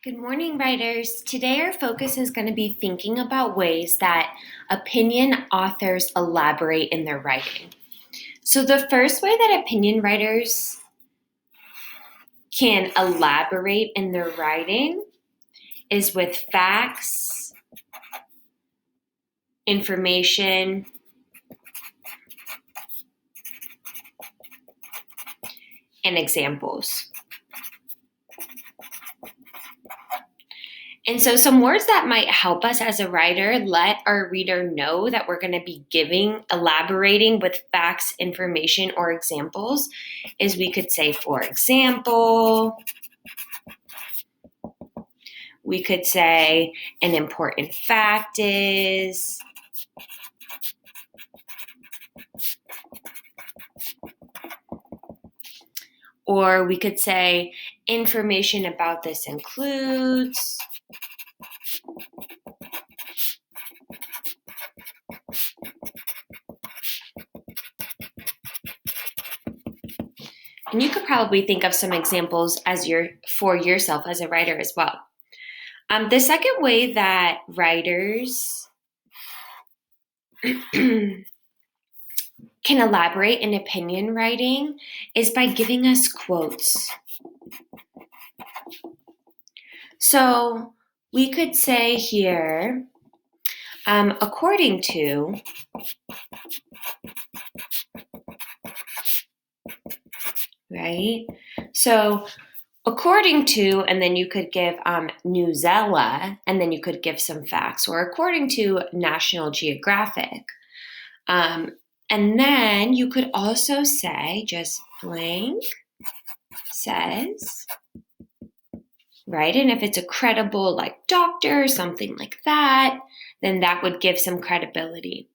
Good morning, writers. Today our focus is going to be thinking about ways that opinion authors elaborate in their writing. So the first way that opinion writers can elaborate in their writing is with facts, information, and examples. And so some words that might help us as a writer let our reader know that we're going to be elaborating with facts, information, or examples is we could say, for example, we could say an important fact is, or we could say information about this includes, and you could probably think of some examples for yourself as a writer as well. The second way that writers can elaborate in opinion writing is by giving us quotes. So we could say here, according to, right? So according to, and then you could give Newsela, and then you could give some facts, or according to National Geographic. And then you could also say just blank says, right? And if it's a credible like doctor or something like that, then that would give some credibility.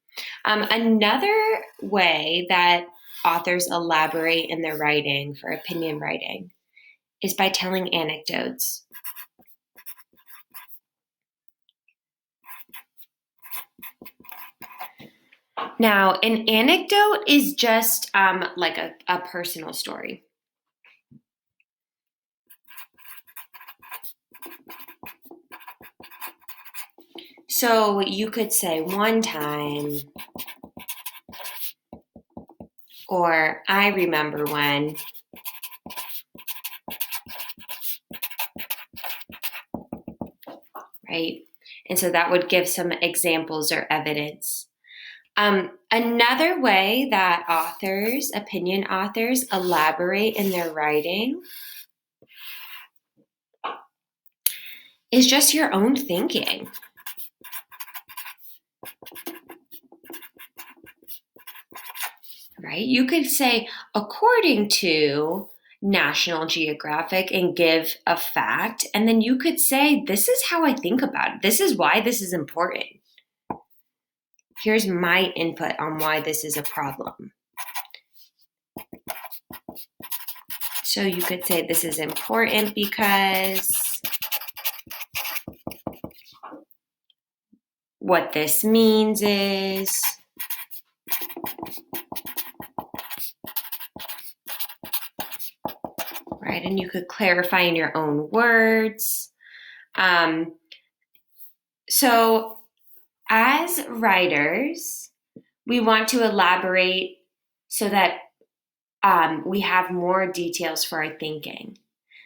Another way that authors elaborate in their writing for opinion writing is by telling anecdotes. Now, an anecdote is just like a personal story. So you could say one time, or I remember when, right? And so that would give some examples or evidence. Another way that opinion authors, elaborate in their writing is just your own thinking. Right? You could say, according to National Geographic, and give a fact, and then you could say, this is how I think about it. This is why this is important. Here's my input on why this is a problem. So you could say this is important because what this means is, right? And you could clarify in your own words. So as writers, we want to elaborate so that we have more details for our thinking.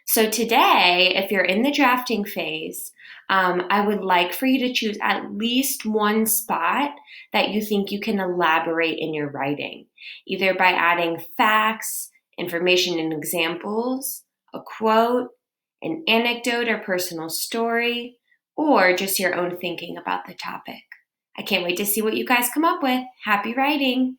So today, if you're in the drafting phase, I would like for you to choose at least one spot that you think you can elaborate in your writing, either by adding facts, information and examples, a quote, an anecdote or personal story, or just your own thinking about the topic. I can't wait to see what you guys come up with. Happy writing!